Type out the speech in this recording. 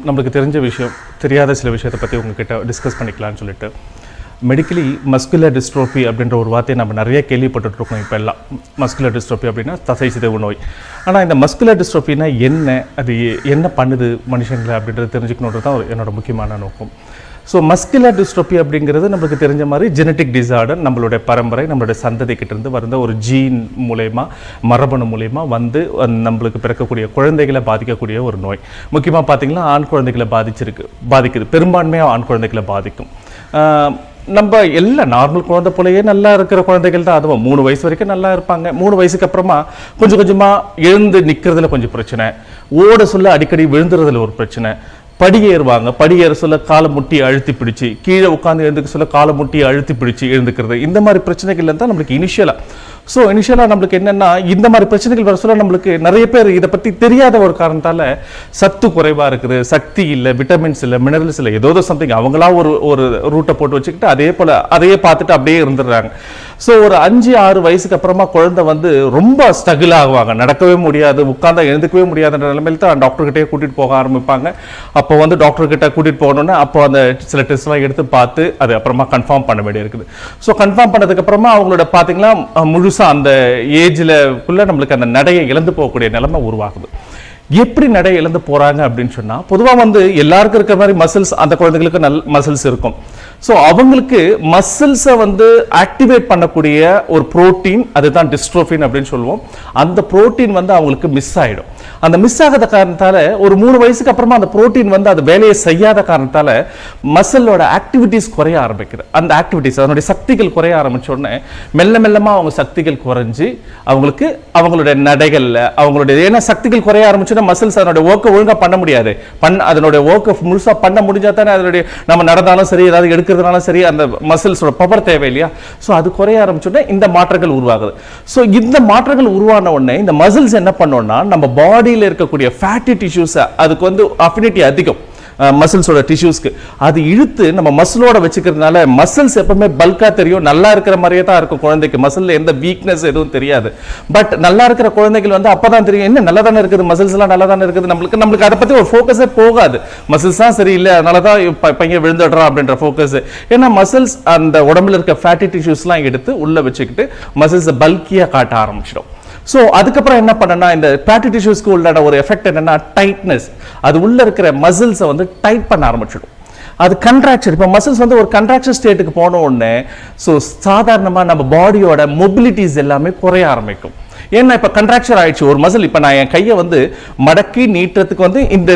நம்மளுக்கு தெரிஞ்ச விஷயம் தெரியாத சில விஷயத்தை பற்றி உங்ககிட்ட டிஸ்கஸ் பண்ணிக்கலாம்னு சொல்லிட்டு மெடிக்கலி மஸ்குலர் டிஸ்ட்ரோஃபி அப்படின்ற ஒரு வார்த்தையை நம்ம நிறைய கேள்விப்பட்டுருக்கோம். இப்போ எல்லாம் மஸ்குலர் டிஸ்ட்ரோஃபி அப்படின்னா தசை சிதைவு நோய். ஆனால் இந்த மஸ்குலர் டிஸ்ட்ரோஃபின்னா என்ன, அது என்ன பண்ணுது மனுஷங்களை அப்படின்றது தெரிஞ்சுக்கணுன்றது தான் என்னோட முக்கியமான நோக்கம். ஸோ மஸ்குலர் டிஸ்ட்ரோஃபி அப்படிங்கிறது நம்மளுக்கு தெரிஞ்ச மாதிரி ஜெனட்டிக் டிசார்டர், நம்மளுடைய பரம்பரை, நம்மளுடைய சந்ததிக்கிட்டேருந்து வந்த ஒரு ஜீன் மூலயமா, மரபணு மூலயமா வந்து நம்மளுக்கு பிறக்கக்கூடிய குழந்தைகளை பாதிக்கக்கூடிய ஒரு நோய். முக்கியமாக பார்த்திங்கன்னா ஆண் குழந்தைகளை பாதிக்குது, பெரும்பான்மையாக ஆண் குழந்தைகளை பாதிக்கும். நம்ம எல்லாம் நார்மல் குழந்தை போலயே நல்லா இருக்கிற குழந்தைகள் தான். அதுவும் 3 வயசு வரைக்கும் நல்லா இருப்பாங்க. 3 வயசுக்கு அப்புறமா கொஞ்சம் கொஞ்சமாக எழுந்து நிற்கிறதுல கொஞ்சம் பிரச்சனை, ஓட சொல்ல அடிக்கடி விழுந்துறதுல ஒரு பிரச்சனை, படியேறுவாங்க, படியேற சொல்ல காலை முட்டி அழுத்தி பிடிச்சி, கீழே உட்காந்து எழுந்துக்க சொல்ல காலை முட்டி அழுத்தி பிடிச்சி எழுந்துக்கிறது, இந்த மாதிரி பிரச்சனைகள் தான் நம்மளுக்கு இனிஷியலாக நம்மளுக்கு என்னென்னா, இந்த மாதிரி பிரச்சனைகள் வர சொல்ல நம்மளுக்கு நிறைய பேர் இதை பற்றி தெரியாத ஒரு காரணத்தால் சத்து குறைவாக இருக்குது, சக்தி இல்லை, விட்டமின்ஸ் இல்லை, மினரல்ஸ் இல்லை, ஏதோ சம்திங் அவங்களா ஒரு ரூட்டை போட்டு வச்சுக்கிட்டு அதையே பார்த்துட்டு அப்படியே இருந்துடுறாங்க. ஸோ ஒரு 5-6 வயசுக்கு அப்புறமா குழந்தை வந்து ரொம்ப ஸ்ட்ரகிள் ஆகுவாங்க, நடக்கவே முடியாது, உட்கார்ந்தா எழுந்துக்கவே முடியாதுன்ற நிலைமையில் தான் டாக்டர்கிட்டே கூட்டிகிட்டு போக ஆரம்பிப்பாங்க. அப்போ வந்து டாக்டர்கிட்ட கூட்டிகிட்டு போகணுன்னா அப்போ அந்த சில டெஸ்ட்லாம் எடுத்து பார்த்து அது அப்புறமா கன்ஃபார்ம் பண்ண வேண்டிய இருக்குது. ஸோ கன்ஃபார்ம் பண்ணதுக்கு அப்புறமா அவங்களோட பார்த்தீங்கன்னா முழுசாக அந்த ஏஜ்லக்குள்ள நம்மளுக்கு அந்த நடையை இழந்து போகக்கூடிய நிலைமை உருவாகுது. எப்படி நடை இழந்து போறாங்க அப்படின்னு சொன்னா, பொதுவாக வந்து எல்லாருக்கும் இருக்கிற மாதிரி மசில்ஸ் அந்த குழந்தைகளுக்கு நல்ல மசில்ஸ் இருக்கும். ஸோ அவங்களுக்கு மசில்ஸை வந்து ஆக்டிவேட் பண்ணக்கூடிய ஒரு புரோட்டீன், அதுதான் டிஸ்ட்ரோஃபின் அப்படின்னு சொல்லுவோம். அந்த புரோட்டீன் வந்து அவங்களுக்கு மிஸ் ஆகிடும். அந்த மிஸ் ஆகாத காரணத்தால ஒரு 3 வயசுக்கு அப்புறமா அந்த புரோட்டீன் வந்து அது வேலையை செய்யாத காரணத்தால மசிலோட ஆக்டிவிட்டிஸ் குறைய ஆரம்பிக்குது. அந்த ஆக்டிவிட்டிஸ், அதனுடைய சக்திகள் குறைய ஆரம்பிச்ச உடனே மெல்ல மெல்லமா அவங்க சக்திகள் குறைஞ்சி அவங்களுக்கு அவங்களுடைய நடைகள்ல அவங்களுடைய, ஏன்னா சக்திகள் குறைய ஆரம்பிச்சுன்னா மசில்ஸ் அதனுடைய ஒர்க்கை ஒழுங்கா பண்ண முடியாது. அதனுடைய ஒர்க்கை முழுசா பண்ண முடிஞ்சா தானே அதனுடைய நம்ம நடந்தாலும் சரி, ஏதாவது எடுக்கிறதுனாலும் சரி, அந்த மசில்ஸோட பவர் தேவை இல்லையா? ஸோ அது குறைய ஆரம்பிச்சோடனே இந்த மாற்றங்கள் உருவாகுது. ஸோ இந்த மாற்றங்கள் உருவான உடனே இந்த மசில்ஸ் என்ன பண்ணோம்னா, நம்ம பாடியில் இருக்கக்கூடிய ஃபேட்டி டிஷ்யூஸ், அதுக்கு வந்து அஃபினிட்டி அதிகம் மசில்ஸோட டிஷ்யூஸ்க்கு, அது இழுத்து நம்ம மசிலோட வச்சுக்கிறதுனால மசில்ஸ் எப்பவுமே பல்கா தெரியும், நல்லா இருக்கிற மாதிரியே தான் இருக்கும் குழந்தைக்கு. மசில்ல எந்த வீக்னஸ் எதுவும் தெரியாது. பட் நல்லா இருக்கிற குழந்தைகள் வந்து அப்பதான் தெரியும், என்ன நல்லா தானே இருக்குது, மசில்ஸ் எல்லாம் நல்லா தானே இருக்குது, நம்மளுக்கு அதை பத்தி ஒரு ஃபோக்கஸே போகாது. மசில்ஸ் தான் சரியில்லை, அதனாலதான் பையன் விழுந்துடுறான் அப்படின்ற ஃபோக்கஸ். ஏன்னா மசில்ஸ் அந்த உடம்புல இருக்க ஃபேட்டி டிஷ்யூஸ்லாம் எடுத்து உள்ள வச்சுக்கிட்டு மசில்ஸை பல்கியா காட்ட ஆரம்பிச்சிடும். ஸோ அதுக்கப்புறம் என்ன பண்ணனா, இந்த ஃபேட்டி டிஷ்யூஸ்க்கு உள்ள ஒரு எஃபெக்ட் என்னன்னா டைட்னஸ், அது உள்ள இருக்கிற மசில்ஸை வந்து டைட் பண்ண ஆரம்பிச்சிடும். அது கண்ட்ராக்ஷன், இப்போ மசில்ஸ் வந்து ஒரு கண்ட்ராக்ஷன் ஸ்டேட்டுக்கு போன உடனே ஸோ சாதாரணமாக நம்ம பாடியோட மொபிலிட்டிஸ் எல்லாமே குறைய ஆரம்பிக்கும். ஏன்னா இப்போ கண்ட்ராக்ஷன் ஆயிடுச்சு ஒரு மசில். இப்போ நான் என் கையை வந்து மடக்கி நீட்டுறதுக்கு வந்து இந்த